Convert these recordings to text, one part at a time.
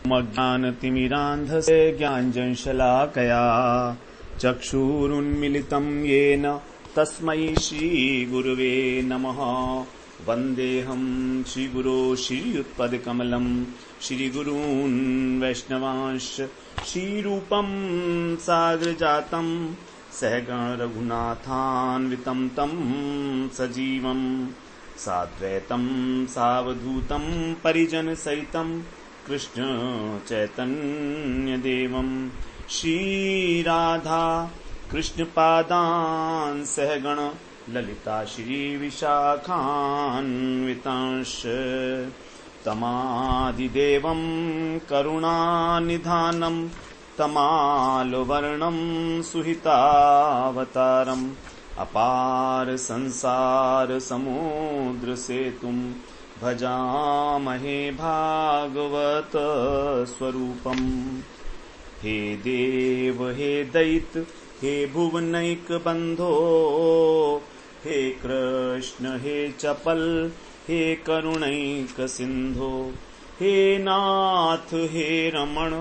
मज्ञानतिमिरान्धस्य ज्ञानञ्जनशलाकया चक्षुरुन्मिलितं येन तस्मै श्रीगुरुवे नमः। वन्देऽहं श्रीगुरो श्रीयुत्पदकमलं श्रीगुरून् वैष्णवांश्च श्रीरूपं साग्रजातं सहगण रघुनाथान्वितं तं सजीवं साद्वैतं सावधूतं परिजनसहितं कृष्ण चैतन्यदेवं श्रीराधा कृष्णपादान् सहगण ललिता श्रीविशाखान्वितांश्च तमादिदेवं करुणानिधानं तमालवर्णं सुहितावतारम् अपार संसार समुद्र सेतुं भजामहे भागवत स्वरूपम्। हे देव हे दैत हे भुवनैक बंधो हे कृष्ण हे चपल हे करुणैक सिंधो हे नाथ हे रमण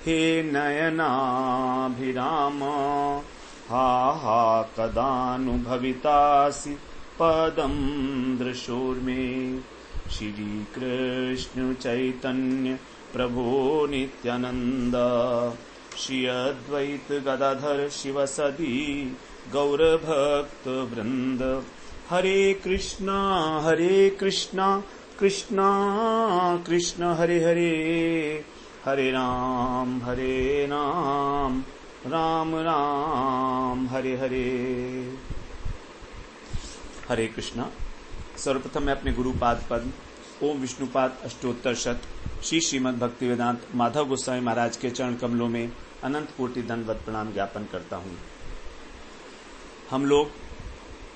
हे नयनाभिराम हा हा कदानुभवितासि पदं दृशोर्मे। श्री कृष्ण चैतन्य प्रभो नित्यानंद श्री अद्वैत गदाधर शिवसदी गौरभक्त वृंद। हरे कृष्णा कृष्णा कृष्णा हरे हरे हरे राम राम राम हरे हरे। हरे कृष्णा। सर्वप्रथम मैं अपने गुरुपाद पद्म ओम विष्णुपाद अष्टोत्तर शत श्री श्रीमद् भक्तिवेदांत माधव गोस्वामी महाराज के चरण कमलों में अनंत कोटि दंडवत प्रणाम ज्ञापन करता हूँ। हम लोग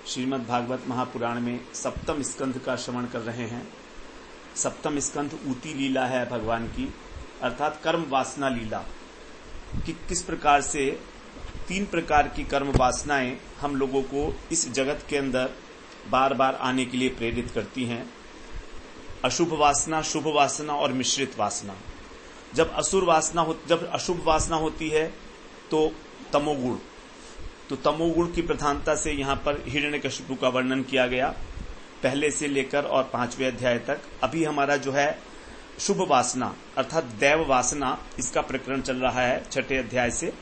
श्रीमद् भागवत महापुराण में सप्तम स्कंध का श्रवण कर रहे हैं। सप्तम स्कंध ऊती लीला है भगवान की, अर्थात कर्म वासना लीला कि किस प्रकार से 3 प्रकार की कर्म वासनाएं हम लोगों को इस जगत के अंदर बार बार आने के लिए प्रेरित करती हैं। अशुभ वासना, शुभ वासना और मिश्रित वासना। जब अशुभ वासना होती है तो तमोगुण, तो तमोगुण की प्रधानता से यहाँ पर हिरण्यकशिपु का वर्णन किया गया पहले से लेकर और 5वें अध्याय तक। अभी हमारा जो है शुभ वासना अर्थात दैव वासना, इसका प्रकरण चल रहा है 6ठे अध्याय से।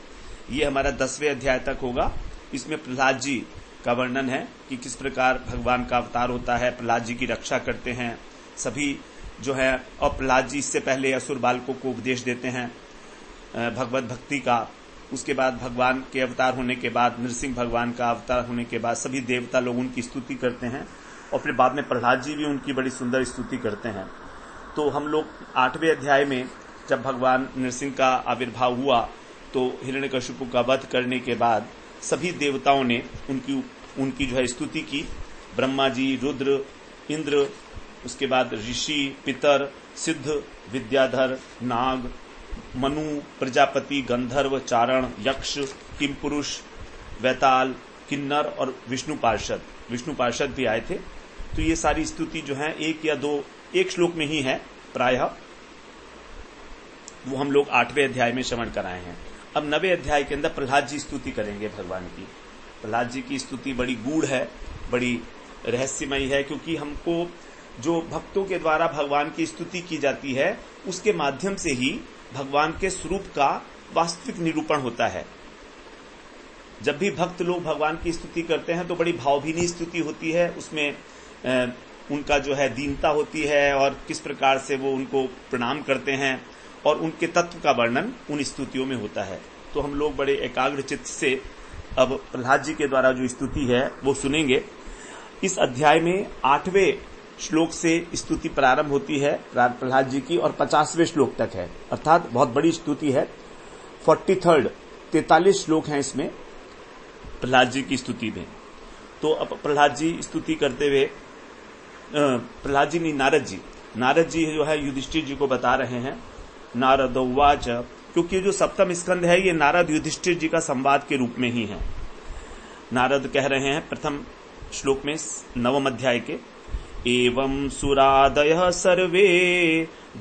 ये हमारा 10वें अध्याय तक होगा। इसमें प्रहलाद जी का वर्णन है कि किस प्रकार भगवान का अवतार होता है, प्रहलाद जी की रक्षा करते हैं सभी जो है। और प्रहलाद जी इससे पहले असुर बालकों को उपदेश देते हैं भगवत भक्ति का। उसके बाद भगवान के अवतार होने के बाद, नरसिंह भगवान का अवतार होने के बाद सभी देवता लोग उनकी स्तुति करते हैं और फिर बाद में प्रहलाद जी भी उनकी बड़ी सुंदर स्तुति करते हैं। तो हम लोग 8वें अध्याय में जब भगवान नरसिंह का आविर्भाव हुआ तो हिरण्यकशिपु का वध करने के बाद सभी देवताओं ने उनकी जो है स्तुति की। ब्रह्मा जी, रुद्र, इंद्र, उसके बाद ऋषि, पितर, सिद्ध, विद्याधर, नाग, मनु, प्रजापति, गंधर्व, चारण, यक्ष, किमपुरुष, वैताल, किन्नर और विष्णु पार्षद भी आए थे। तो ये सारी स्तुति जो है एक श्लोक में ही है प्रायः, वो हम लोग 8वें अध्याय में श्रवण कराए हैं। अब 9वें अध्याय के अंदर प्रहलाद जी स्तुति करेंगे भगवान की। प्रहलाद जी की स्तुति बड़ी गूढ़ है, बड़ी रहस्यमयी है, क्योंकि हमको जो भक्तों के द्वारा भगवान की स्तुति की जाती है उसके माध्यम से ही भगवान के स्वरूप का वास्तविक निरूपण होता है। जब भी भक्त लोग भगवान की स्तुति करते हैं तो बड़ी भावभीनी स्तुति होती है, उसमें उनका जो है दीनता होती है और किस प्रकार से वो उनको प्रणाम करते हैं और उनके तत्व का वर्णन उन स्तुतियों में होता है। तो हम लोग बड़े एकाग्र चित्त से अब प्रहलाद जी के द्वारा जो स्तुति है वो सुनेंगे। इस अध्याय में 8वें श्लोक से स्तुति प्रारंभ होती है प्रहलाद जी की और 50वें श्लोक तक है, अर्थात बहुत बड़ी स्तुति है। 43 श्लोक हैं इसमें प्रहलाद जी की स्तुति में। तो अब प्रहलाद जी स्तुति करते हुए प्रहलाद जी नहीं, नारद जी जो है युधिष्ठिर जी को बता रहे हैं। नारद उवाच, क्योंकि जो सप्तम स्कंध है ये नारद युधिष्ठिर जी का संवाद के रूप में ही है। नारद कह रहे हैं प्रथम श्लोक में 9वें अध्याय के एवं सुरादयः सर्वे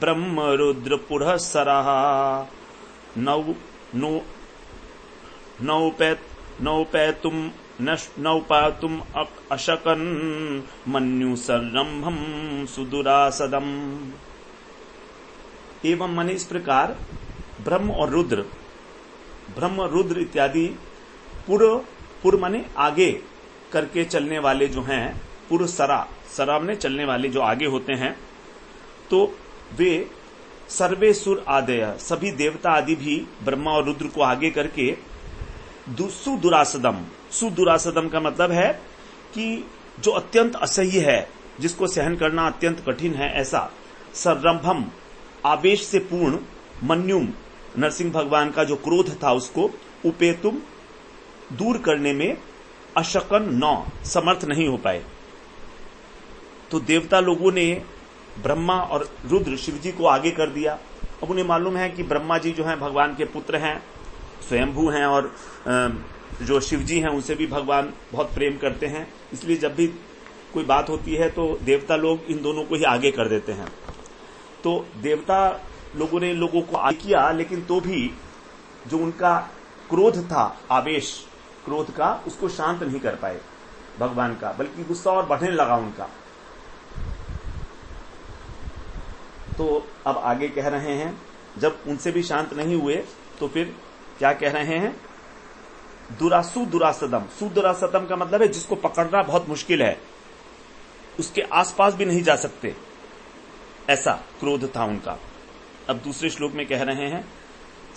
ब्रह्म रुद्र पुरःसरः नौपातुम अशकन मन्यु सरंभम सुदुरासदम। एवं माने इस प्रकार ब्रह्म और रुद्र, ब्रह्म रुद्र इत्यादि पुर माने आगे करके चलने वाले जो हैं, पुर सरा में चलने वाले जो आगे होते हैं, तो वे सर्वे सुर आदय, सभी देवता आदि भी ब्रह्मा और रुद्र को आगे करके सुदुरासदम का मतलब है कि जो अत्यंत असह्य है, जिसको सहन करना अत्यंत कठिन है, ऐसा सरंभम आवेश से पूर्ण मन्युम नरसिंह भगवान का जो क्रोध था उसको उपेतुम दूर करने में अशकन न समर्थ नहीं हो पाए। तो देवता लोगों ने ब्रह्मा और रुद्र शिव जी को आगे कर दिया। अब उन्हें मालूम है कि ब्रह्मा जी जो हैं भगवान के पुत्र हैं, स्वयंभू हैं, और जो शिव जी हैं उनसे भी भगवान बहुत प्रेम करते हैं, इसलिए जब भी कोई बात होती है तो देवता लोग इन दोनों को ही आगे कर देते हैं। तो देवता लोगों ने लोगों को आगे किया, लेकिन तो भी जो उनका क्रोध था, आवेश क्रोध का, उसको शांत नहीं कर पाए भगवान का, बल्कि गुस्सा और बढ़ने लगा उनका। तो अब आगे कह रहे हैं, जब उनसे भी शांत नहीं हुए तो फिर क्या कह रहे हैं, सुदुरासदम का मतलब है जिसको पकड़ना बहुत मुश्किल है, उसके आसपास भी नहीं जा सकते, ऐसा क्रोध था उनका। अब दूसरे श्लोक में कह रहे हैं,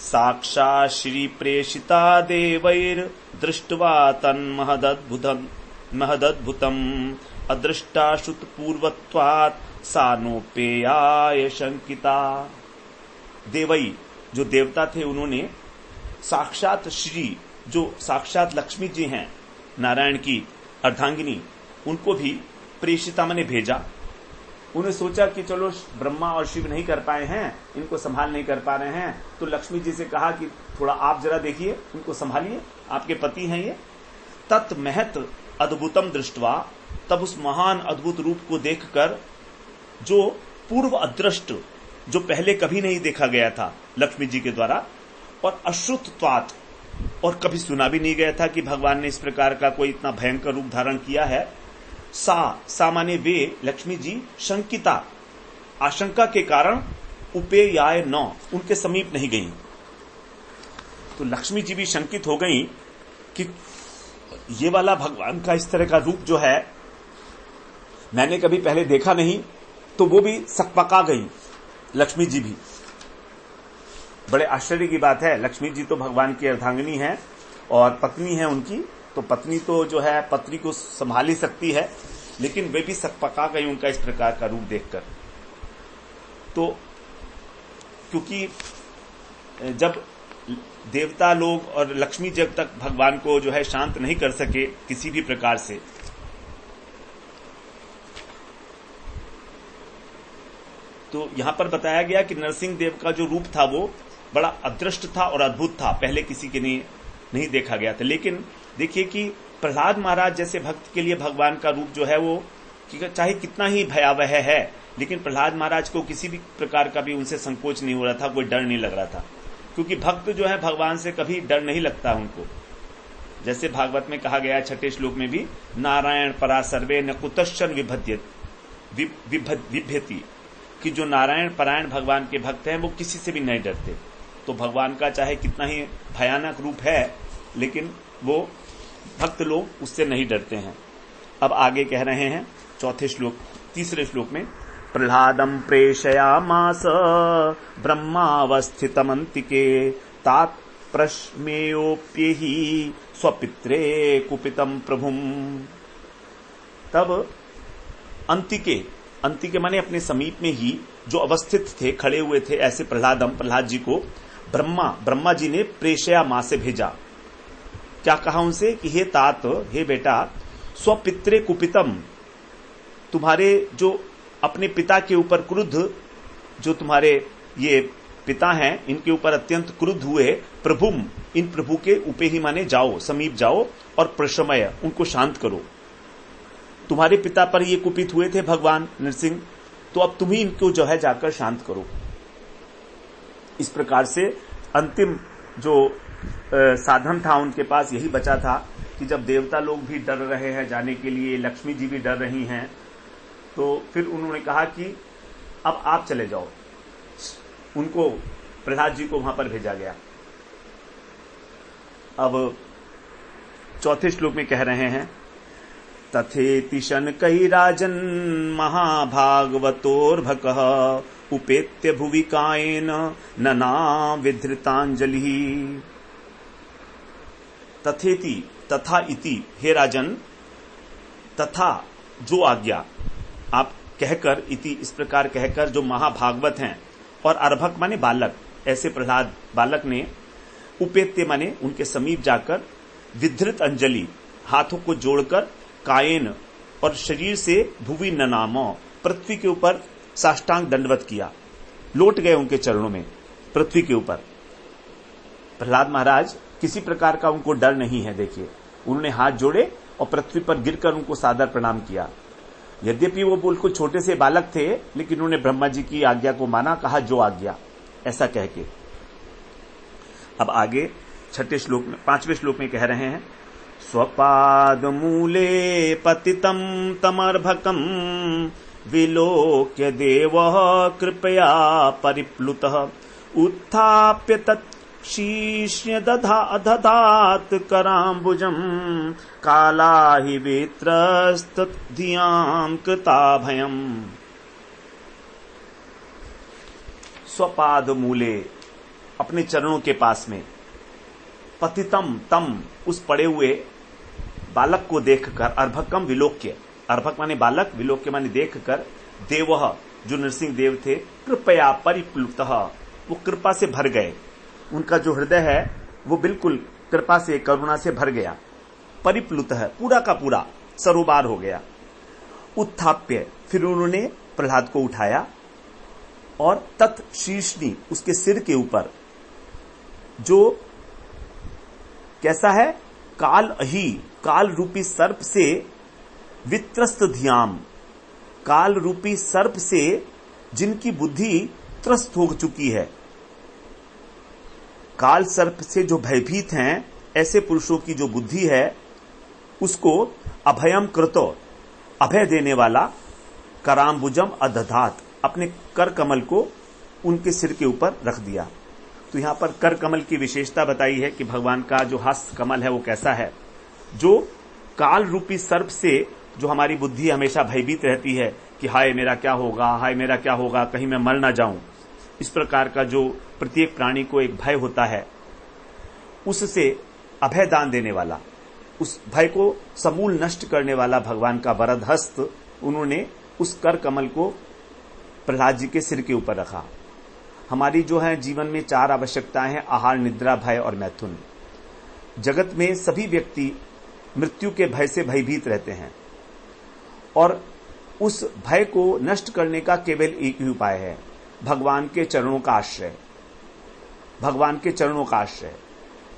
साक्षात् श्री प्रेषिता देवैर दृष्ट्वा तन्महदद्भुतम् अदृष्टा श्रुत पूर्वत्वात् सानोपेयाय शंकिता। देवई जो देवता थे, उन्होंने साक्षात श्री, जो साक्षात लक्ष्मी जी हैं नारायण की अर्धांगिनी, उनको भी प्रेषिता माने भेजा। उन्हें सोचा कि चलो ब्रह्मा और शिव नहीं कर पाए हैं, इनको संभाल नहीं कर पा रहे हैं, तो लक्ष्मी जी से कहा कि थोड़ा आप जरा देखिए, उनको संभालिए, आपके पति हैं ये। तत् महत अद्भुतम दृष्टवा, तब उस महान अद्भुत रूप को देखकर, जो पूर्व अदृष्ट, जो पहले कभी नहीं देखा गया था लक्ष्मी जी के द्वारा, और अश्रुतत्वात्, और कभी सुना भी नहीं गया था कि भगवान ने इस प्रकार का कोई इतना भयंकर रूप धारण किया है। सा माने वे लक्ष्मी जी, शंकिता आशंका के कारण, उपेयाय न उनके समीप नहीं गई। तो लक्ष्मी जी भी शंकित हो गई कि ये वाला भगवान का इस तरह का रूप जो है मैंने कभी पहले देखा नहीं, तो वो भी सकपका गई लक्ष्मी जी भी। बड़े आश्चर्य की बात है, लक्ष्मी जी तो भगवान की अर्धांगिनी है और पत्नी है उनकी, तो पत्नी तो जो है पत्नी को संभाल ही सकती है, लेकिन वे भी सकपका गई उनका इस प्रकार का रूप देखकर। तो क्योंकि जब देवता लोग और लक्ष्मी जब तक भगवान को जो है शांत नहीं कर सके किसी भी प्रकार से, तो यहां पर बताया गया कि नरसिंह देव का जो रूप था वो बड़ा अदृष्ट था और अद्भुत था, पहले किसी के लिए नहीं देखा गया था। लेकिन देखिए कि प्रहलाद महाराज जैसे भक्त के लिए भगवान का रूप जो है वो चाहे कितना ही भयावह है, लेकिन प्रहलाद महाराज को किसी भी प्रकार का भी उनसे संकोच नहीं हो रहा था, कोई डर नहीं लग रहा था, क्योंकि भक्त जो है भगवान से कभी डर नहीं लगता उनको। जैसे भागवत में कहा गया 6ठे श्लोक में भी, नारायण परा सर्वे न कुतश्चन विभ्यति, कि जो नारायण परायण भगवान के भक्त हैं वो किसी से भी नहीं डरते। तो भगवान का चाहे कितना ही भयानक रूप है, लेकिन वो भक्त लोग उससे नहीं डरते हैं। अब आगे कह रहे हैं तीसरे श्लोक में, प्रह्लादं प्रेषयामास ब्रह्मावस्थितमन्तिके तात प्रश्मेयोप्यहि स्वपित्रे कुपितं प्रभुम। तब अंतिके माने अपने समीप में ही जो अवस्थित थे, खड़े हुए थे, ऐसे प्रह्लाद जी को ब्रह्मा जी ने प्रेषया मां से भेजा। क्या कहा उनसे कि हे तात, हे बेटा, स्वपित्रे कुपितम, तुम्हारे जो अपने पिता के ऊपर क्रुद्ध, जो तुम्हारे ये पिता हैं, इनके ऊपर अत्यंत क्रुद्ध हुए, प्रभुम, इन प्रभु के ऊपर ही माने जाओ, समीप जाओ और प्रशमय, उनको शांत करो। तुम्हारे पिता पर ये कुपित हुए थे भगवान नरसिंह, तो अब तुम ही इनको जो है जाकर शांत करो। इस प्रकार से अंतिम जो साधन था उनके पास यही बचा था कि जब देवता लोग भी डर रहे हैं जाने के लिए, लक्ष्मी जी भी डर रही हैं, तो फिर उन्होंने कहा कि अब आप चले जाओ। उनको, प्रहलाद जी को वहां पर भेजा गया। अब चौथे श्लोक में कह रहे हैं, तथेति शनकै राजन् महाभागवतोर्भकः उपेत्य भुवि कायेन नना विधृतांजलि। तथेति, तथा इति, हे राजन, तथा जो आज्ञा, आप कहकर, इति इस प्रकार कहकर, जो महाभागवत हैं, और अर्भक माने बालक, ऐसे प्रहलाद बालक ने, उपेत्य माने उनके समीप जाकर, विधृत अंजलि, हाथों को जोड़कर, कायेन और शरीर से, भुवि ननाम, पृथ्वी के ऊपर साष्टांग दंडवत किया, लौट गए उनके चरणों में पृथ्वी के ऊपर। प्रहलाद महाराज किसी प्रकार का उनको डर नहीं है। देखिए, उन्होंने हाथ जोड़े और पृथ्वी पर गिरकर उनको सादर प्रणाम किया। यद्यपि वो बिल्कुल छोटे से बालक थे, लेकिन उन्होंने ब्रह्मा जी की आज्ञा को माना, कहा जो आज्ञा, ऐसा कह के। अब आगे छठे श्लोक में, पांचवें श्लोक में कह रहे हैं, स्वपाद मूले पतितम तमर्भकम विलोक्य देवः कृपया परिप्लुतः उत्थाप्य तत्शीर्ष्य दधात कराम्बुजम् कालाहि वेत्रस्तधियां कृताभयम्। स्वपाद मूले, अपने चरणों के पास में, पतितम तम, उस पड़े हुए बालक को देखकर, अर्भकम विलोक्य, अर्भक माने बालक, विलोक्य माने देखकर, देवः जो नरसिंह देव थे, कृपया परिप्लुतः, वो कृपा से भर गए। उनका जो हृदय है वो बिल्कुल कृपा से, करुणा से भर गया। परिप्लुतः, पूरा का पूरा सरोबार हो गया। उत्थाप्य, फिर उन्होंने प्रहलाद को उठाया और तत्शीर्ष्णि, उसके सिर के ऊपर, जो कैसा है, काल अही, काल रूपी सर्प से, वित्रस्त ध्याम, काल रूपी सर्प से जिनकी बुद्धि त्रस्त हो चुकी है, काल सर्प से जो भयभीत हैं, ऐसे पुरुषों की जो बुद्धि है, उसको अभयम कृतो, अभय देने वाला, कराम्बुजम अदधात, अपने कर कमल को उनके सिर के ऊपर रख दिया। तो यहां पर कर कमल की विशेषता बताई है कि भगवान का जो हस्त कमल है वो कैसा है, जो काल रूपी सर्प से, जो हमारी बुद्धि हमेशा भयभीत रहती है कि हाय मेरा क्या होगा, हाय मेरा क्या होगा, कहीं मैं मर ना जाऊं, इस प्रकार का जो प्रत्येक प्राणी को एक भय होता है, उससे अभय दान देने वाला, उस भय को समूल नष्ट करने वाला भगवान का वरद हस्त, उन्होंने उस कर कमल को प्रहलाद जी के सिर के ऊपर रखा। हमारी जो है जीवन में 4 आवश्यकताएं हैं, आहार, निद्रा, भय और मैथुन। जगत में सभी व्यक्ति मृत्यु के भय से भयभीत रहते हैं, और उस भय को नष्ट करने का केवल एक ही उपाय है, भगवान के चरणों का आश्रय, भगवान के चरणों का आश्रय,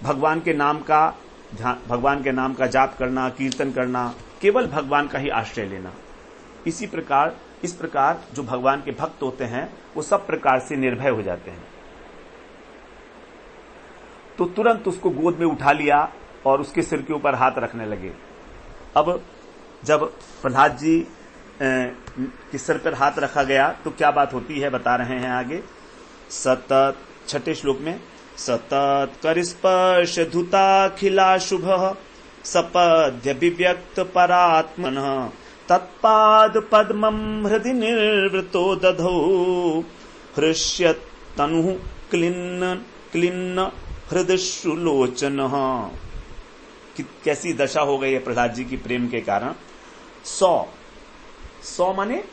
भगवान के नाम का ध्यान, भगवान के नाम का जाप करना, कीर्तन करना, केवल भगवान का ही आश्रय लेना। इस प्रकार जो भगवान के भक्त होते हैं वो सब प्रकार से निर्भय हो जाते हैं। तो तुरंत उसको गोद में उठा लिया और उसके सिर के ऊपर हाथ रखने लगे। अब जब प्रहलाद जी के सिर पर हाथ रखा गया तो क्या बात होती है बता रहे हैं आगे। सतत, छठे श्लोक में, सतत कर स्पर्श धुताखिला शुभ सपद्य विव्यक्त परात्मन तत्पाद पद्मं हृदि निर्वृतो दधौ हृष्यत तनु क्लिन्न हृदश्रुलोचन। कैसी दशा हो गई है प्रहलाद जी की प्रेम के कारण। 100 माने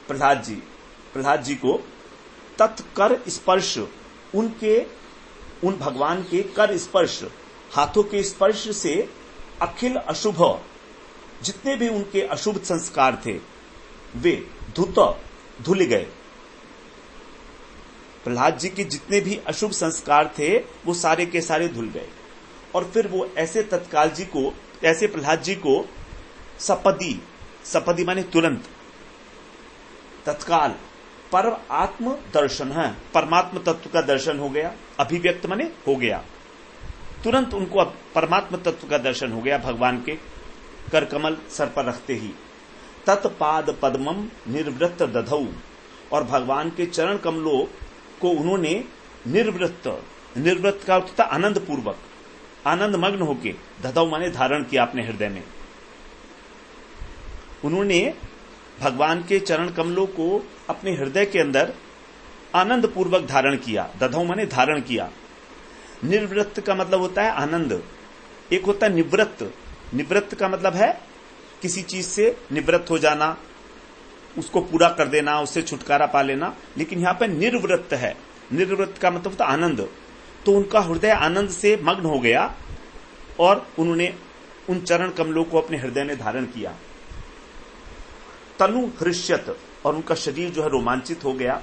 प्रहलाद जी को तत्कर स्पर्श, उन भगवान के कर स्पर्श, हाथों के स्पर्श से अखिल अशुभ, जितने भी उनके अशुभ संस्कार थे वे धुल गए। प्रहलाद जी के जितने भी अशुभ संस्कार थे वो सारे के सारे धुल गए। और फिर वो ऐसे प्रहलाद जी को सपदी, सपदि माने तुरंत, तत्काल। पर आत्म दर्शन है, परमात्म तत्व का दर्शन हो गया। अभिव्यक्त माने हो गया, तुरंत उनको अब परमात्म तत्व का दर्शन हो गया भगवान के कर कमल सर पर रखते ही। तत्पाद पद्मम निर्वृत्त दधौ, और भगवान के चरण कमलों को उन्होंने निर्वृत्त, निर्वृत्त का अर्थ था आनंद पूर्वक, आनंद मग्न होके, दधौ माने धारण किया अपने हृदय में। उन्होंने भगवान के चरण कमलों को अपने हृदय के अंदर आनंद पूर्वक धारण किया। दधौ माने धारण किया। निर्वृत्त का मतलब होता है आनंद, एक होता है निवृत्त। निवृत्त का मतलब है किसी चीज से निवृत्त हो जाना, उसको पूरा कर देना, उससे छुटकारा पा लेना। लेकिन यहां पर निर्वृत्त है, निर्वृत्त का मतलब होता है आनंद। तो उनका हृदय आनंद से मग्न हो गया और उन्होंने उन चरण कमलों को अपने हृदय में धारण किया। तनु हृष्यत, और उनका शरीर जो है रोमांचित हो गया।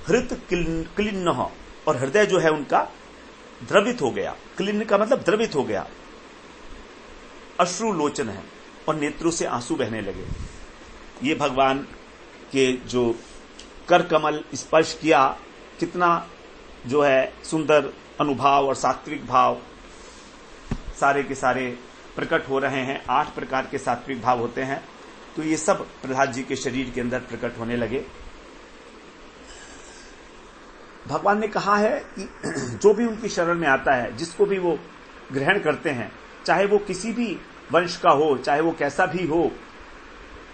हृत क्लिन्न, और हृदय जो है उनका द्रवित हो गया। क्लिन्न का मतलब द्रवित हो गया। अश्रु लोचन है, और नेत्रों से आंसू बहने लगे। ये भगवान के जो कर कमल स्पर्श किया, कितना जो है सुंदर अनुभाव और सात्विक भाव सारे के सारे प्रकट हो रहे हैं। 8 प्रकार के सात्विक भाव होते हैं, तो ये सब प्रहलाद जी के शरीर के अंदर प्रकट होने लगे। भगवान ने कहा है कि जो भी उनकी शरण में आता है, जिसको भी वो ग्रहण करते हैं, चाहे वो किसी भी वंश का हो, चाहे वो कैसा भी हो,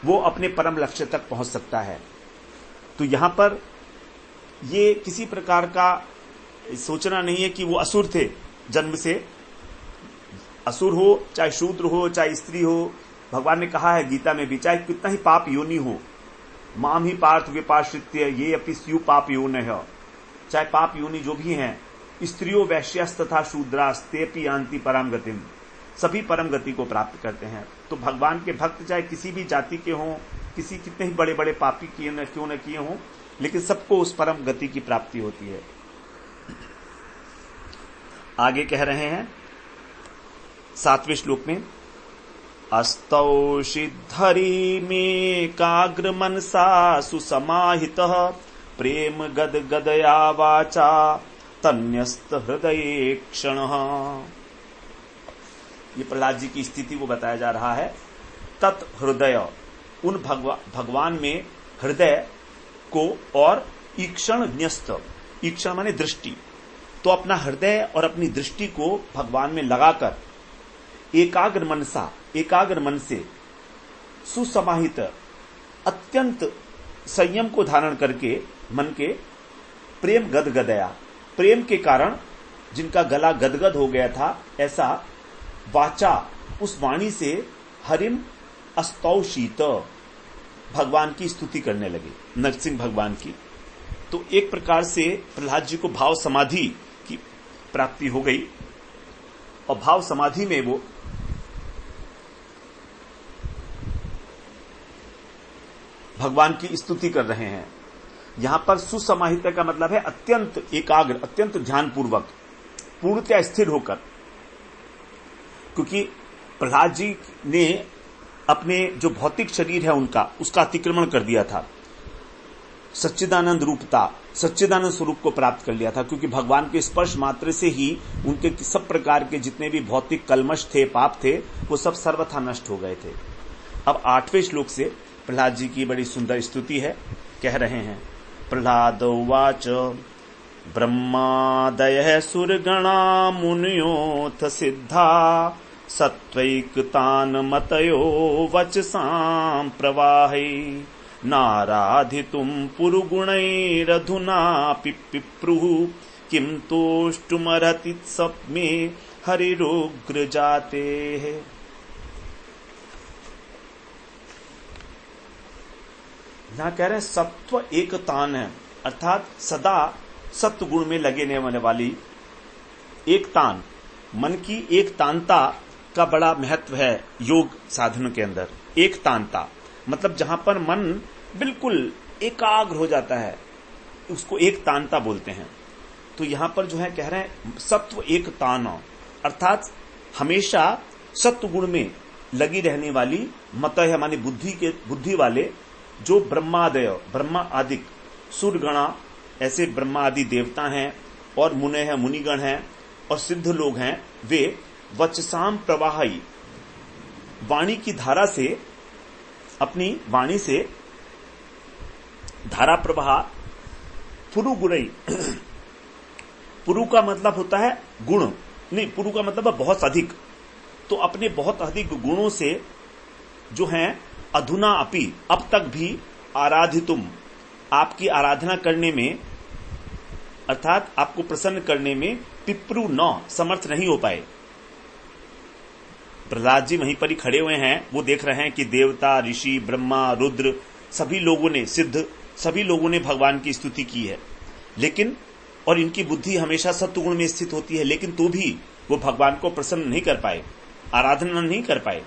वो अपने परम लक्ष्य तक पहुंच सकता है। तो यहां पर ये किसी प्रकार का सोचना नहीं है कि वो असुर थे जन्म से। असुर हो, चाहे शूद्र हो, चाहे स्त्री हो, भगवान ने कहा है गीता में भी, चाहे कितना ही पाप योनि हो, माम ही पार्थ विपाश्रित्य ये अपि स्यु पाप योनिः, चाहे पाप योनि जो भी हैं, स्त्रियों वैश्यास तथा शूद्रास्तेपि यान्ति परम गतिम, सभी परम गति को प्राप्त करते हैं। तो भगवान के भक्त चाहे किसी भी जाति के हों, किसी कितने ही बड़े बड़े पापी क्यों न किए हों, लेकिन सबको उस परम गति की प्राप्ति होती है। आगे कह रहे हैं 7वें श्लोक में, अस्तौ सिद्धरि में काग्र मनसा सुसमाहितः प्रेम गद गदया वाचा तन्यस्त हृदये क्षणः। ये प्रहलाद जी की स्थिति वो बताया जा रहा है। तत् हृदय, उन भगवान में हृदय को, और ईक्षण न्यस्त, ईक्षण माने दृष्टि, तो अपना हृदय और अपनी दृष्टि को भगवान में लगाकर एकाग्र मनसा, एकाग्र मन से, सुसमाहित, अत्यंत संयम को धारण करके मन के, प्रेम गदगदया, प्रेम के कारण जिनका गला गदगद हो गया था, ऐसा वाचा, उस वाणी से, हरिम अस्तौषित, भगवान की स्तुति करने लगे, नरसिंह भगवान की। तो एक प्रकार से प्रहलाद जी को भाव समाधि की प्राप्ति हो गई, और भाव समाधि में वो भगवान की स्तुति कर रहे हैं। यहां पर सुसमाहित का मतलब है अत्यंत एकाग्र, अत्यंत ध्यानपूर्वक, पूर्णतया स्थिर होकर। क्योंकि प्रहलाद जी ने अपने जो भौतिक शरीर है उसका अतिक्रमण कर दिया था, सच्चिदानंद रूपता, सच्चिदानंद स्वरूप को प्राप्त कर लिया था। क्योंकि भगवान के स्पर्श मात्र से ही उनके सब प्रकार के जितने भी भौतिक कल्मश थे, पाप थे, वो सब सर्वथा नष्ट हो गए थे। अब 8वें श्लोक से प्रहलाद जी की बड़ी सुंदर स्तुति है, कह रहे हैं, प्रहलाद उवाच ब्रह्मादयः सुरगणा मुनयोऽथ सिद्धा सत्वैकतान् मतयो वचसां प्रवाहे नाराधितुं पुरुगुणैरधुनापि पिप्रुः किं तोष्टुमर्हति सप्मे हरिरुग्र जातेः। यहां कह रहे हैं सत्व एकतान है, अर्थात सदा सत्व गुण में लगे रहने वाली एकतान, मन की एकतानता का बड़ा महत्व है योग साधन के अंदर। एकतानता मतलब जहां पर मन बिल्कुल एकाग्र हो जाता है, उसको एकतानता बोलते हैं। तो यहां पर जो है कह रहे हैं सत्व एकतान, अर्थात हमेशा सत्व गुण में लगी रहने वाली मत है मानी बुद्धि वाले जो ब्रह्मादय ब्रह्मा आदि सुरगणा ऐसे ब्रह्मा आदि देवता हैं और मुने हैं मुनिगण हैं और सिद्ध लोग हैं, वे वचसाम प्रवाही वाणी की धारा से अपनी वाणी से धारा प्रवाह पुरु गुणई पुरु का मतलब होता है गुण, नहीं पुरु का मतलब है बहुत अधिक, तो अपने बहुत अधिक गुणों से जो हैं अधुना अपि अब तक भी आराधितुम आपकी आराधना करने में अर्थात आपको प्रसन्न करने में पिपरु न समर्थ नहीं हो पाए। प्रहलाद जी वहीं पर ही खड़े हुए हैं, वो देख रहे हैं कि देवता ऋषि ब्रह्मा रुद्र सभी लोगों ने सिद्ध सभी लोगों ने भगवान की स्तुति की है, लेकिन और इनकी बुद्धि हमेशा सत्वगुण में स्थित होती है, लेकिन तो भी वो भगवान को प्रसन्न नहीं कर पाए, आराधना नहीं कर पाए।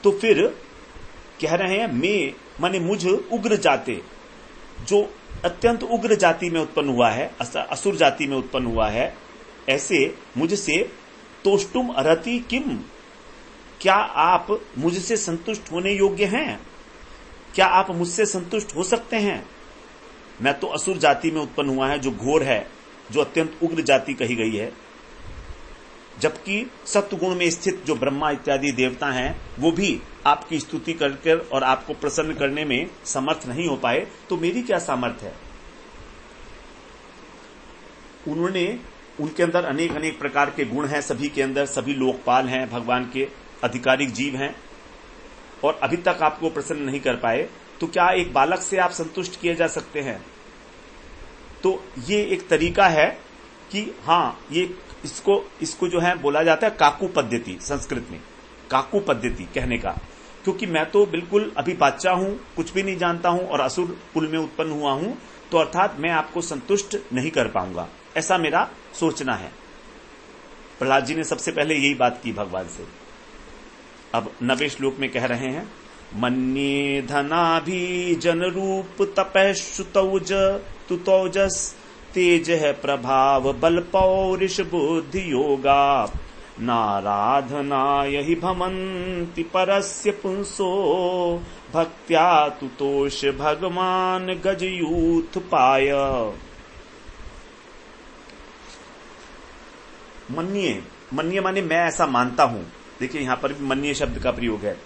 तो फिर कह रहे हैं मैं माने मुझ उग्र जाते जो अत्यंत उग्र जाति में उत्पन्न हुआ है, असुर जाति में उत्पन्न हुआ है, ऐसे मुझसे तोष्टुम अर्हति किम, क्या आप मुझसे संतुष्ट होने योग्य हैं? क्या आप मुझसे संतुष्ट हो सकते हैं? मैं तो असुर जाति में उत्पन्न हुआ है जो घोर है, जो अत्यंत उग्र जाति कही गई है, जबकि सत्वगुण में स्थित जो ब्रह्मा इत्यादि देवता हैं वो भी आपकी स्तुति कर और आपको प्रसन्न करने में समर्थ नहीं हो पाए, तो मेरी क्या सामर्थ्य है? उनके अंदर अनेक अनेक प्रकार के गुण हैं, सभी के अंदर सभी लोकपाल हैं, भगवान के आधिकारिक जीव हैं, और अभी तक आपको प्रसन्न नहीं कर पाए, तो क्या एक बालक से आप संतुष्ट किए जा सकते हैं? तो ये एक तरीका है कि हाँ, ये इसको जो है बोला जाता है काकू पद्धति, संस्कृत में काकू पद्धति कहने का, क्योंकि मैं तो बिल्कुल अभी बच्चा हूं, कुछ भी नहीं जानता हूं और असुर कुल में उत्पन्न हुआ हूं, तो अर्थात मैं आपको संतुष्ट नहीं कर पाऊंगा, ऐसा मेरा सोचना है। प्रहलाद जी ने सबसे पहले यही बात की भगवान से। अब 9वें श्लोक में कह रहे हैं, मन्ये धनाभि जन रूप तपः श्रुतौज तुतौजस तेज है प्रभाव बल पौरुष बुद्धि योगा नाराधनाय हि भमन्ति परस्य पुंसो भक्त्या तुतोष भगवान गजयूथ पाय। मन्ये माने मैं ऐसा मानता हूं। देखिए यहां पर भी मन्ये शब्द का प्रयोग है।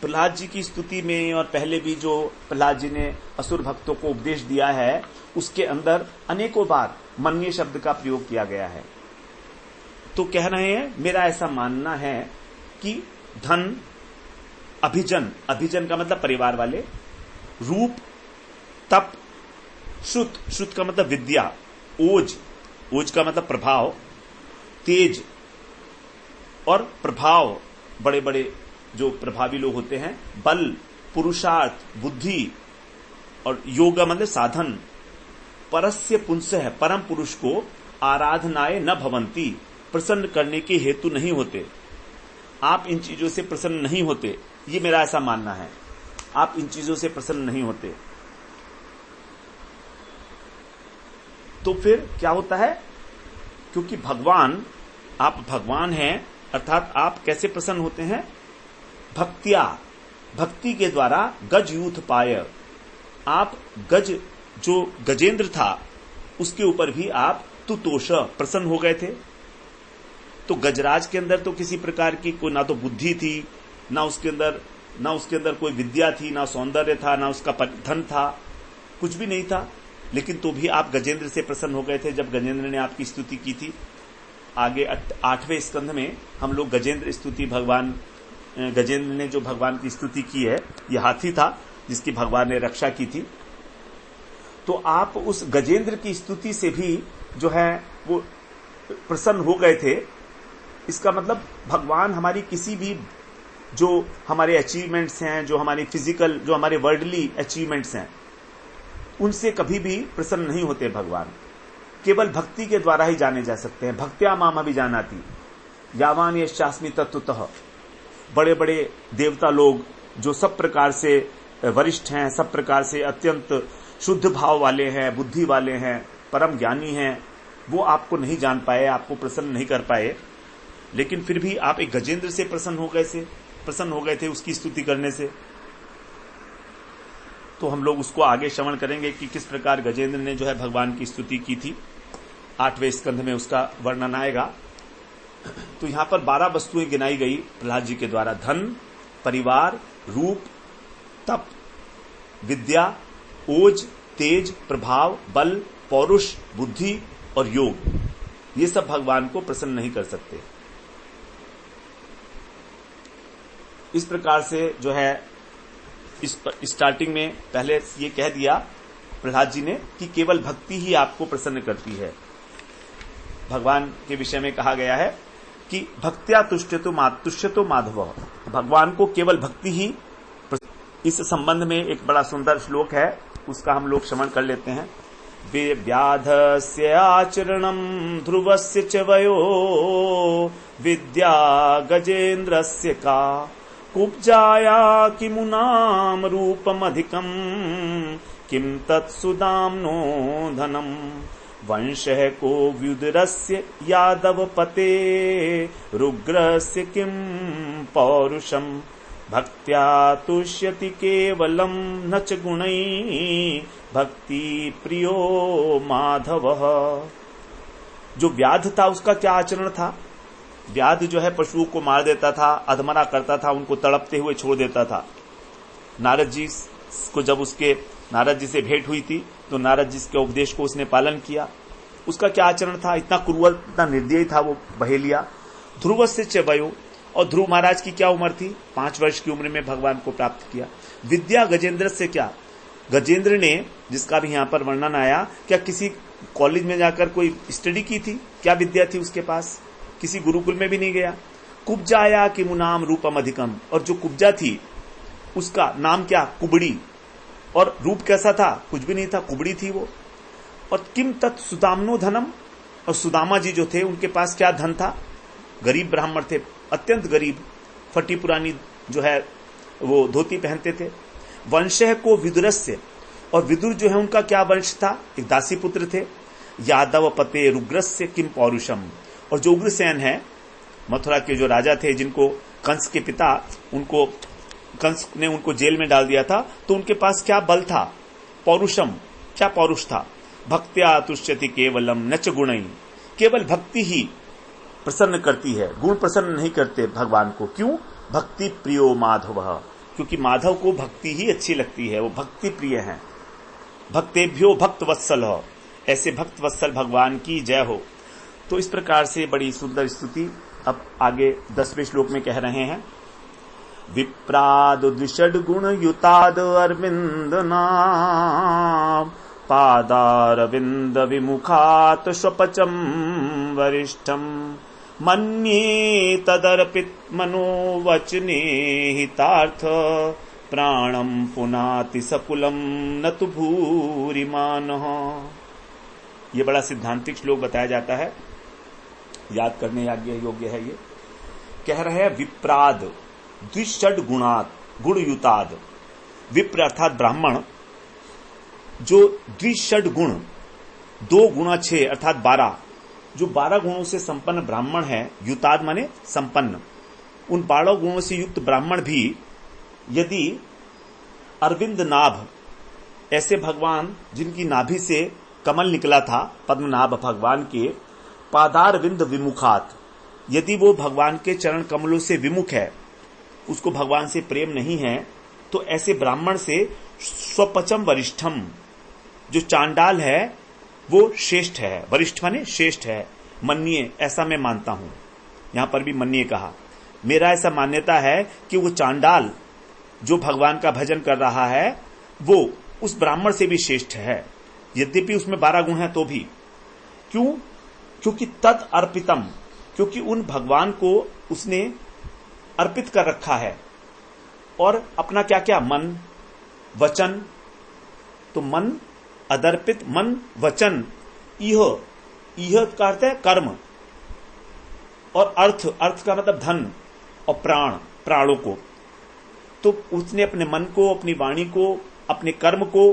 प्रहलाद जी की स्तुति में और पहले भी जो प्रहलाद जी ने असुर भक्तों को उपदेश दिया है उसके अंदर अनेकों बार मन्ये शब्द का प्रयोग किया गया है। तो कह रहे हैं मेरा ऐसा मानना है कि धन, अभिजन का मतलब परिवार वाले, रूप, तप, श्रुत का मतलब विद्या, ओज का मतलब प्रभाव, तेज और प्रभाव बड़े बड़े जो प्रभावी लोग होते हैं, बल, पुरुषार्थ, बुद्धि और योग मतलब साधन, परस्य पुंस है परम पुरुष को आराधनाए न भवंती प्रसन्न करने के हेतु नहीं होते। आप इन चीजों से प्रसन्न नहीं होते, ये मेरा ऐसा मानना है। आप इन चीजों से प्रसन्न नहीं होते तो फिर क्या होता है? क्योंकि आप भगवान हैं, अर्थात आप कैसे प्रसन्न होते हैं? भक्ति के द्वारा गज यूथ पाय। आप गज जो गजेंद्र था उसके ऊपर भी आप तुतोष प्रसन्न हो गए थे। तो गजराज के अंदर तो किसी प्रकार की कोई ना तो बुद्धि थी, ना उसके अंदर कोई विद्या थी, ना सौंदर्य था, ना उसका धन था, कुछ भी नहीं था, लेकिन तो भी आप गजेंद्र से प्रसन्न हो गए थे जब गजेंद्र ने आपकी स्तुति की थी। आगे 8वें स्कंध में हम लोग गजेंद्र स्तुति, भगवान गजेंद्र ने जो भगवान की स्तुति की है, यह हाथी था जिसकी भगवान ने रक्षा की थी। तो आप उस गजेंद्र की स्तुति से भी जो है वो प्रसन्न हो गए थे। इसका मतलब भगवान हमारी किसी भी जो हमारे अचीवमेंट्स हैं, जो हमारी फिजिकल, जो हमारे वर्ल्डली अचीवमेंट्स हैं, उनसे कभी भी प्रसन्न नहीं होते। भगवान केवल भक्ति के द्वारा ही जाने जा सकते हैं। भक्त्या माम अभिजानाति यावान यश्चास्मि तत्त्वतः। बड़े बड़े देवता लोग जो सब प्रकार से वरिष्ठ हैं, सब प्रकार से अत्यंत शुद्ध भाव वाले हैं, बुद्धि वाले हैं, परम ज्ञानी हैं, वो आपको नहीं जान पाए, आपको प्रसन्न नहीं कर पाए। लेकिन फिर भी आप एक गजेंद्र से प्रसन्न हो गए थे उसकी स्तुति करने से। तो हम लोग उसको आगे श्रवण करेंगे कि किस प्रकार गजेंद्र ने जो है भगवान की स्तुति की थी। 8वें स्कंध में उसका वर्णन आएगा। तो यहां पर 12 वस्तुएं गिनाई गई प्रहलाद जी के द्वारा। धन, परिवार, रूप, तप, विद्या, ओज, तेज, प्रभाव, बल, पौरुष, बुद्धि और योग, ये सब भगवान को प्रसन्न नहीं कर सकते। इस प्रकार से जो है इस स्टार्टिंग में पहले ये कह दिया प्रहलाद जी ने कि केवल भक्ति ही आपको प्रसन्न करती है। भगवान के विषय में कहा गया है कि भक्त्या तुष्यतो माधव, भगवान को केवल भक्ति ही। इस संबंध में एक बड़ा सुंदर श्लोक है, उसका हम लोग श्रवण कर लेते हैं। व्याधस्य आचरणम ध्रुवस्य च वयो विद्या गजेन्द्रस्य का कुब्जाया किमुनाम रूपमधिकम किम तत्सुदाम्नो धनम वंशः को व्युदरस्य यादवपते रुग्रस्य किम पौरुषम भक्त्या तुष्यति केवलम न च गुणैः भक्ति प्रियो माधवः। जो व्याध था उसका क्या आचरण था? व्याध जो है पशुओं को मार देता था, अधमरा करता था, उनको तड़पते हुए छोड़ देता था। नारद जी को जब नारद जी से भेंट हुई थी तो नारद जी के उपदेश को उसने पालन किया। उसका क्या आचरण था? इतना क्रूर, इतना निर्दयी था वो बहेलिया। ध्रुवस्य च वयो, और ध्रुव महाराज की क्या उम्र थी? 5 वर्ष की उम्र में भगवान को प्राप्त किया। विद्या गजेंद्र से क्या, गजेंद्र ने, जिसका भी यहां पर वर्णन आया, क्या किसी कॉलेज में जाकर कोई स्टडी की थी? क्या विद्या थी उसके पास? किसी गुरुकुल में भी नहीं गया। कुब्जाया कि मुनाम रूपम अधिकम, और जो कुब्जा थी उसका नाम क्या? कुबड़ी। और रूप कैसा था? कुछ भी नहीं था, कुबड़ी थी वो। और किम तत् सुदामनो धनम, और सुदामा जी जो थे उनके पास क्या धन था? गरीब ब्राह्मण थे, अत्यंत गरीब, फटी पुरानी जो है वो धोती पहनते थे। वंशः को विदुरस्य, और विदुर जो है उनका क्या वंश था? एक दासी पुत्र थे। यादव पते रुग्रस्य किम पौरुषम, और जो उग्रसेन है, मथुरा के जो राजा थे, जिनको कंस के पिता, कंस ने उनको जेल में डाल दिया था, तो उनके पास क्या बल था? पौरुषम, क्या पौरुष था? भक्त्या तुष्यति केवलम न च गुणैः, केवल भक्ति ही प्रसन्न करती है, गुण प्रसन्न नहीं करते भगवान को। क्यों? भक्ति प्रियो माधव, क्योंकि माधव को भक्ति ही अच्छी लगती है, वो भक्ति प्रिय हैं। भक्तेभ्यो भक्त वत्सल हो, ऐसे भक्त वत्सल भगवान की जय हो। तो इस प्रकार से बड़ी सुंदर स्तुति अब आगे 10वें श्लोक में कह रहे हैं। विप्राद द्विषड गुण युताद अरविंद नाम पादारविंद विमुखात स्वपचम वरिष्ठम मन्ये तदर्पित मनोवचने हितार्थ प्राणम पुनाति सकुलम न तु भूरिमानः। ये बड़ा सिद्धांतिक श्लोक बताया जाता है, याद करने योग्य है। ये कह रहे हैं विप्राद द्विषड गुणात गुणयुताद, विप्र अर्थात ब्राह्मण, जो द्विषड गुण, 2 गुणा 6 अर्थात 12, जो 12 गुणों से संपन्न ब्राह्मण है, युताद माने संपन्न, उन 12 गुणों से युक्त ब्राह्मण भी यदि अरविंद नाभ, ऐसे भगवान जिनकी नाभि से कमल निकला था, पद्मनाभ भगवान के, पादारविंद विमुखात, यदि वो भगवान के चरण कमलों से विमुख है, उसको भगवान से प्रेम नहीं है, तो ऐसे ब्राह्मण से स्वपचम वरिष्ठम, जो चांडाल है वो श्रेष्ठ है। वरिष्ठ माने श्रेष्ठ है। मन्ये, ऐसा मैं मानता हूं। यहां पर भी मन्ये कहा। मेरा ऐसा मान्यता है कि वो चांडाल जो भगवान का भजन कर रहा है वो उस ब्राह्मण से भी श्रेष्ठ है, यद्यपि उसमें 12 गुण हैं तो भी। क्यों? क्योंकि तद अर्पितम, क्योंकि उन भगवान को उसने अर्पित कर रखा है, और अपना क्या क्या, मन वचन, तो मन अदर्पित, मन वचन, इह का अर्थ है कर्म, और अर्थ का मतलब धन, और प्राण, प्राणों को। तो उसने अपने मन को, अपनी वाणी को, अपने कर्म को,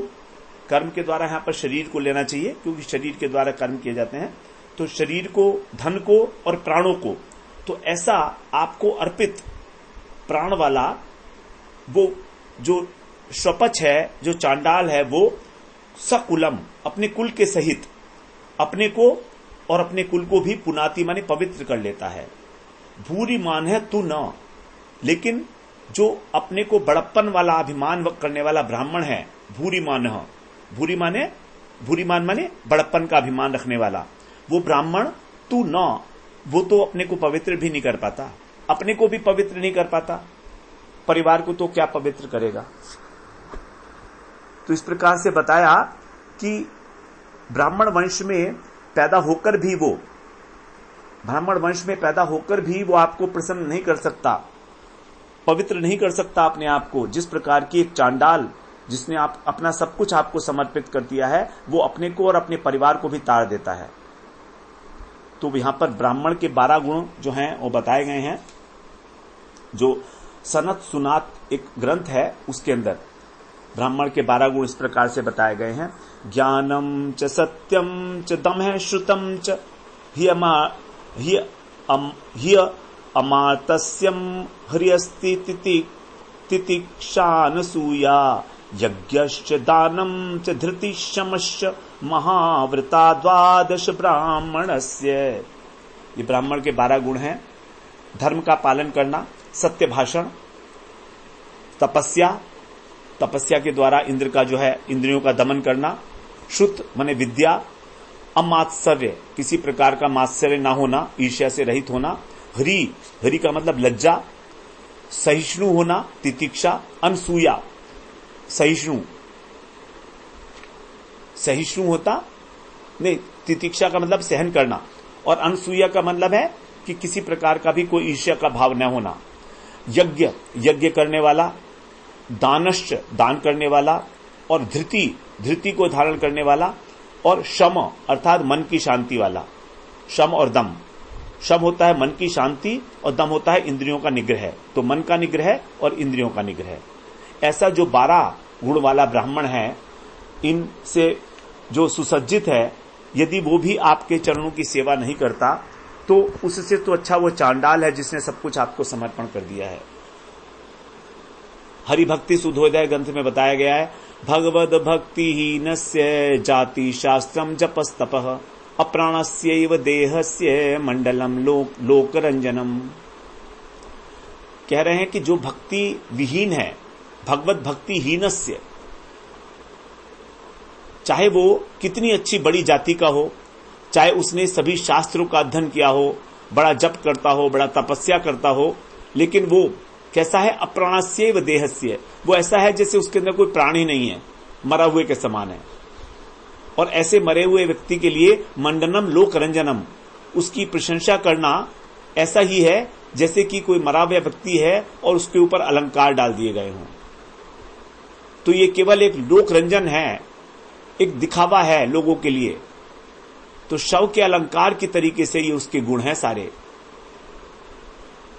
कर्म के द्वारा यहां पर शरीर को लेना चाहिए क्योंकि शरीर के द्वारा कर्म किए जाते हैं, तो शरीर को, धन को और प्राणों को तो ऐसा आपको अर्पित प्राण वाला वो जो स्वपच है, जो चांडाल है, वो सकुलम अपने कुल के सहित अपने को और अपने कुल को भी पुनाति माने पवित्र कर लेता है। भूरी मान है तू न, लेकिन जो अपने को बड़प्पन वाला अभिमान करने वाला ब्राह्मण है, भूरी मान माने बड़प्पन का अभिमान रखने वाला, वो ब्राह्मण तू न, वो तो अपने को पवित्र भी नहीं कर पाता, अपने को भी पवित्र नहीं कर पाता, परिवार को तो क्या पवित्र करेगा। तो इस प्रकार से बताया कि ब्राह्मण वंश में पैदा होकर भी वो आपको प्रसन्न नहीं कर सकता, पवित्र नहीं कर सकता अपने आप को। जिस प्रकार की एक चांडाल जिसने अपना सब कुछ आपको समर्पित कर दिया है, वो अपने को और अपने परिवार को भी ताड़ देता है। तो यहां पर ब्राह्मण के 12 गुण जो हैं वो बताए गए हैं, जो सनत सुनात एक ग्रंथ है उसके अंदर ब्राह्मण के 12 गुण इस प्रकार से बताए गए हैं। ज्ञानम च सत्यम च दमः श्रुतम च हि अमातस्यम ह्रियस्ति तितिक्षानसूया यज्ञश्च दानम च धृतिशमश्च महाव्रता 12 ब्राह्मणस्य। ये ब्राह्मण के 12 गुण हैं। धर्म का पालन करना, सत्य भाषण, तपस्या के द्वारा इंद्र का जो है इंद्रियों का दमन करना, श्रुत माने विद्या, अमात्सर्य किसी प्रकार का मात्सर्य ना होना, ईर्ष्या से रहित होना, हरि का मतलब लज्जा, सहिष्णु होना, तितिक्षा, अनसूया सहिष्णु होता नहीं, तितिक्षा का मतलब सहन करना, और अनसूया का मतलब है कि किसी प्रकार का भी कोई ईर्ष्या का भाव न होना। यज्ञ करने वाला, दानश्च दान करने वाला, और धृति को धारण करने वाला, और शम अर्थात मन की शांति वाला। शम और दम, शम होता है मन की शांति और दम होता है इंद्रियों का निग्रह। तो मन का निग्रह और इंद्रियों का निग्रह, ऐसा जो 12 गुण वाला ब्राह्मण है, इनसे जो सुसज्जित है, यदि वो भी आपके चरणों की सेवा नहीं करता तो उससे तो अच्छा वो चांडाल है जिसने सब कुछ आपको समर्पण कर दिया है। हरिभक्ति सुधोदय ग्रंथ में बताया गया है, भगवद भक्तिहीनस्य जाति शास्त्रम जपस्तपः अप्राणस्यैव देहस्य मंडलम लोकरंजनम। कह रहे हैं कि जो भक्ति विहीन है, भगवत भक्तिहीनस्य, चाहे वो कितनी अच्छी बड़ी जाति का हो, चाहे उसने सभी शास्त्रों का अध्ययन किया हो, बड़ा जप करता हो, बड़ा तपस्या करता हो, लेकिन वो कैसा है, अप्राणस्यैव देहस्य, वो ऐसा है जैसे उसके अंदर कोई प्राण ही नहीं है, मरा हुए के समान है। और ऐसे मरे हुए व्यक्ति के लिए मंडनम लोकरंजनम, उसकी प्रशंसा करना ऐसा ही है जैसे कि कोई मरा हुआ व्यक्ति है और उसके ऊपर अलंकार डाल दिए गए हों। तो ये केवल एक लोकरंजन है, एक दिखावा है लोगों के लिए। तो शव के अलंकार की तरीके से ये उसके गुण हैं सारे,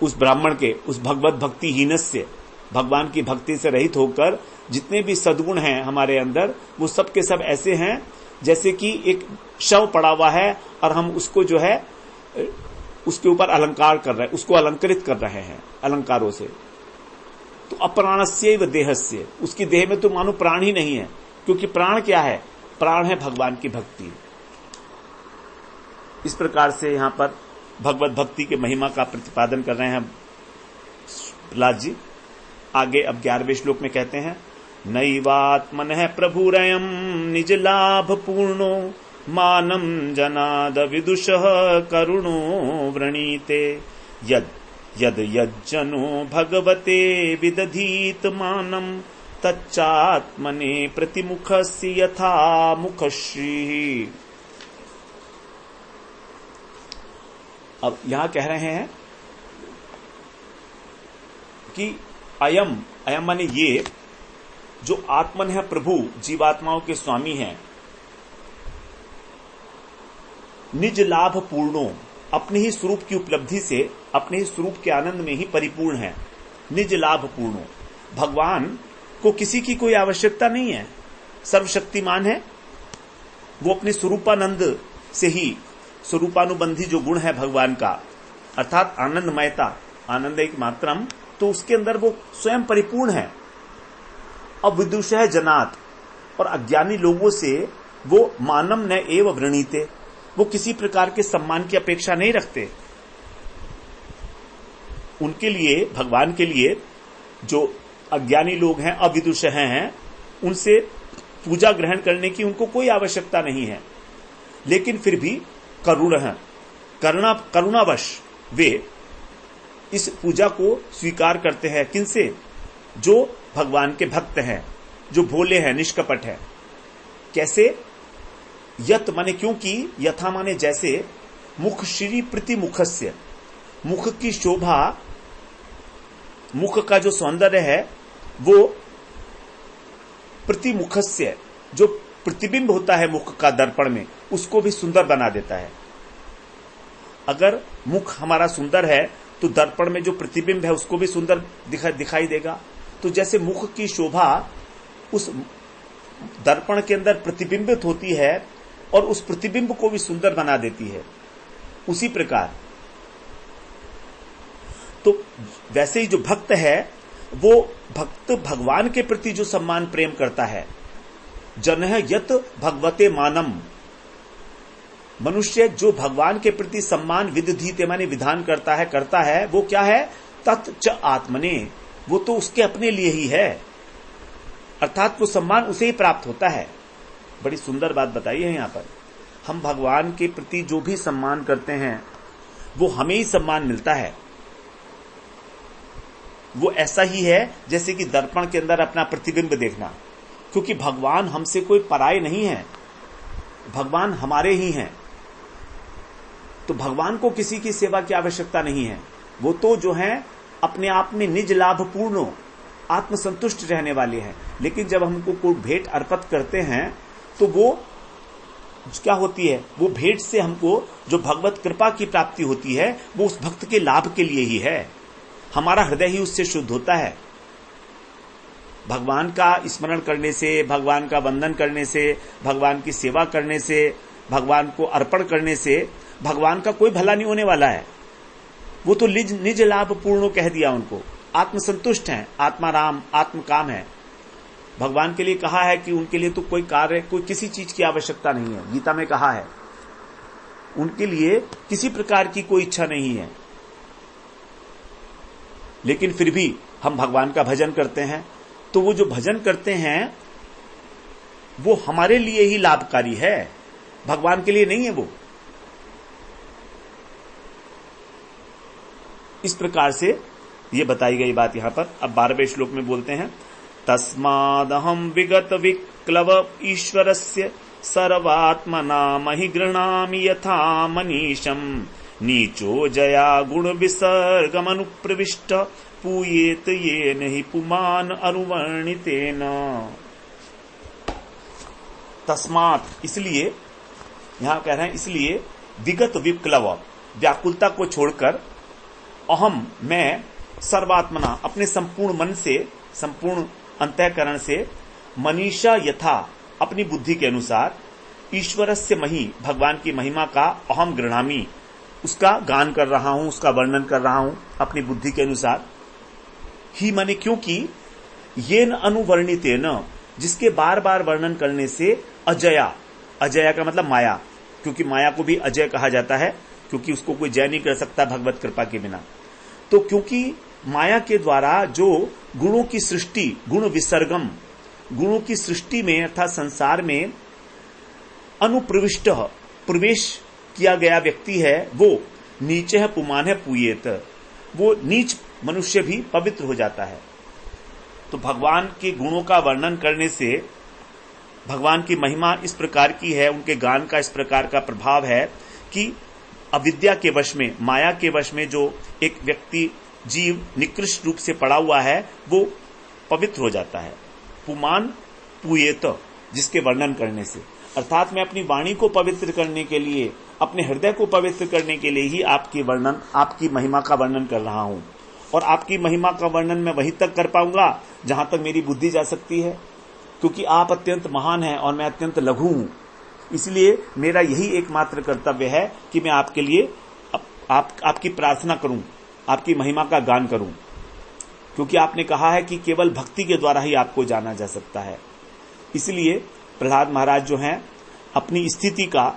उस ब्राह्मण के, उस भगवत भक्तिहीनस्य, भगवान की भक्ति से रहित होकर जितने भी सद्गुण हैं हमारे अंदर, वो सब के सब ऐसे हैं जैसे कि एक शव पड़ा हुआ है और हम उसको जो है उसके ऊपर अलंकार कर रहे हैं, उसको अलंकृत कर रहे हैं अलंकारों से। तो अप्राणस्यैव देहस्य, उसकी देह में तो मानो प्राण ही नहीं है, क्योंकि प्राण क्या है, प्राण है भगवान की भक्ति। इस प्रकार से यहां पर भगवत भक्ति के महिमा का प्रतिपादन कर रहे हैं प्रहलाद जी। आगे अब 11वें श्लोक में कहते हैं, नैवात्मन है प्रभुरयम निज लाभ पूर्णो मानम जनाद विदुषः करुणो व्रणीते यद यद यज्जनो भगवते विदधीत मानम तच्चात्मने प्रतिमुखस्य यथा मुखश्री। अब यहां कह रहे हैं कि अयम माने ये जो आत्मन है प्रभु, जीवात्माओं के स्वामी हैं, निज लाभ पूर्णो, अपने ही स्वरूप की उपलब्धि से, अपने ही स्वरूप के आनंद में ही परिपूर्ण है। निज लाभ पूर्णो, भगवान को किसी की कोई आवश्यकता नहीं है, सर्वशक्तिमान है वो, अपने स्वरूपानंद से ही, स्वरूपानुबंधी जो गुण है भगवान का, अर्थात आनंदमयता, आनंद एक मात्रम, तो उसके अंदर वो स्वयं परिपूर्ण है। अविदुषः जनात्, और अज्ञानी लोगों से वो मानम न एव वृणीते, वो किसी प्रकार के सम्मान की अपेक्षा नहीं रखते। उनके लिए, भगवान के लिए जो अज्ञानी लोग हैं, अविदुषः हैं, उनसे पूजा ग्रहण करने की उनको कोई आवश्यकता नहीं है। लेकिन फिर भी करुणावश वे इस पूजा को स्वीकार करते हैं। किनसे? जो भगवान के भक्त हैं, जो भोले हैं, निष्कपट है। कैसे? यत माने क्योंकि, यथा माने जैसे, मुख श्री प्रतिमुखस्य, मुख की शोभा, मुख का जो सौंदर्य है वो प्रतिमुखस्य, जो प्रतिबिंब होता है मुख का दर्पण में, उसको भी सुंदर बना देता है। अगर मुख हमारा सुंदर है तो दर्पण में जो प्रतिबिंब है उसको भी सुंदर दिखाई देगा। तो जैसे मुख की शोभा उस दर्पण के अंदर प्रतिबिंबित होती है और उस प्रतिबिंब को भी सुंदर बना देती है, उसी प्रकार तो वैसे ही जो भक्त है, वो भक्त भगवान के प्रति जो सम्मान प्रेम करता है, जनः यत भगवते मानम, मनुष्य जो भगवान के प्रति सम्मान विदधीते माने विधान करता है, वो क्या है? तत् च आत्मने, वो तो उसके अपने लिए ही है, अर्थात वो सम्मान उसे ही प्राप्त होता है। बड़ी सुंदर बात बताई है यहां पर। हम भगवान के प्रति जो भी सम्मान करते हैं वो हमें ही सम्मान मिलता है। वो ऐसा ही है जैसे कि दर्पण के अंदर अपना प्रतिबिंब देखना, क्योंकि भगवान हमसे कोई पराये नहीं है, भगवान हमारे ही हैं। तो भगवान को किसी की सेवा की आवश्यकता नहीं है। वो तो जो है अपने आप में निज लाभ पूर्ण, आत्मसंतुष्ट रहने वाले हैं। लेकिन जब हमको कोई भेंट अर्पित करते हैं तो वो क्या होती है? वो भेंट से हमको जो भगवत कृपा की प्राप्ति होती है वो उस भक्त के लाभ के लिए ही है। हमारा हृदय ही उससे शुद्ध होता है। भगवान का स्मरण करने से, भगवान का वंदन करने से, भगवान की सेवा करने से, भगवान को अर्पण करने से भगवान का कोई भला नहीं होने वाला है। वो तो निज लाभ पूर्ण कह दिया उनको, आत्मसंतुष्ट हैं, आत्माराम, आत्मकाम है। भगवान के लिए कहा है कि उनके लिए तो कोई कार्य, कोई किसी चीज की आवश्यकता नहीं है। गीता में कहा है उनके लिए किसी प्रकार की कोई इच्छा नहीं है। लेकिन फिर भी हम भगवान का भजन करते हैं, तो वो जो भजन करते हैं वो हमारे लिए ही लाभकारी है, भगवान के लिए नहीं है। वो इस प्रकार से ये बताई गई बात यहां पर। अब 12वें श्लोक में बोलते हैं, तस्मादहम विगत विक्लव ईश्वरस्य सर्वात्मना महि गृह्णामि यथा मनीषम नीचो जया गुण विसर्गमनुप्रविष्ट पूयेत ये नहीं पुमान अनुवर्णितेन। तस्मात्, इसलिए यहां कह रहे हैं, इसलिए विगत विक्लव, व्याकुलता को छोड़कर, अहम, मैं, सर्वात्मना, अपने संपूर्ण मन से, संपूर्ण अंतःकरण से, मनीषा यथा, अपनी बुद्धि के अनुसार, ईश्वरस्य मही, भगवान की महिमा का, अहम गृह्णामि, उसका गान कर रहा हूं, उसका वर्णन कर रहा हूं अपनी बुद्धि के अनुसार। ही माने क्योंकि ये न अनुवर्णिते न, जिसके बार बार वर्णन करने से अजया, अजया का मतलब माया, क्योंकि माया को भी अजय कहा जाता है, क्योंकि उसको कोई जय नहीं कर सकता भगवत कृपा के बिना। तो क्योंकि माया के द्वारा जो गुणों की सृष्टि, गुण विसर्गम, गुणों की सृष्टि में अर्थात संसार में अनुप्रविष्ट, प्रवेश किया गया व्यक्ति है, वो नीचे है पुमान है पूयेत, वो नीच मनुष्य भी पवित्र हो जाता है। तो भगवान के गुणों का वर्णन करने से, भगवान की महिमा इस प्रकार की है, उनके गान का इस प्रकार का प्रभाव है कि अविद्या के वश में, माया के वश में जो एक व्यक्ति, जीव निकृष्ट रूप से पड़ा हुआ है, वो पवित्र हो जाता है। पुमान पूयेत, जिसके वर्णन करने से, अर्थात मैं अपनी वाणी को पवित्र करने के लिए, अपने हृदय को पवित्र करने के लिए ही आपकी वर्णन, आपकी महिमा का वर्णन कर रहा हूं। और आपकी महिमा का वर्णन मैं वहीं तक कर पाऊंगा जहां तक मेरी बुद्धि जा सकती है, क्योंकि आप अत्यंत महान हैं और मैं अत्यंत लघु हूं। इसलिए मेरा यही एकमात्र कर्तव्य है कि मैं आपके लिए आपकी प्रार्थना करूं, आपकी महिमा का गान करूं, क्योंकि आपने कहा है कि केवल भक्ति के द्वारा ही आपको जाना जा सकता है। इसलिए प्रहलाद महाराज जो हैं अपनी स्थिति का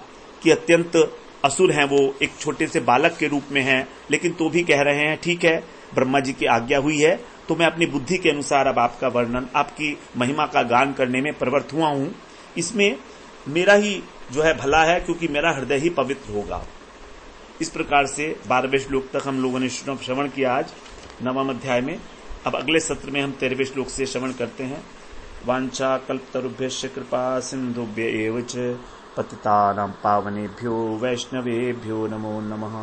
कि अत्यंत असुर हैं, वो एक छोटे से बालक के रूप में हैं, लेकिन तो भी कह रहे हैं ठीक है, ब्रह्मा जी की आज्ञा हुई है तो मैं अपनी बुद्धि के अनुसार अब आपका वर्णन, आपकी महिमा का गान करने में प्रवृत्त हुआ हूं। इसमें मेरा ही जो है भला है, क्योंकि मेरा हृदय ही पवित्र होगा। इस प्रकार से 12वें श्लोक तक हम लोगों ने श्रवण किया आज 9वां अध्याय में। अब अगले सत्र में हम 13वें श्लोक से श्रवण करते हैं। वांछा कल्पतरुभ्यश्च कृपा सिंधुभ्य एव च पतितानां पावनेभ्यो वैष्णवेभ्यो नमो नमः।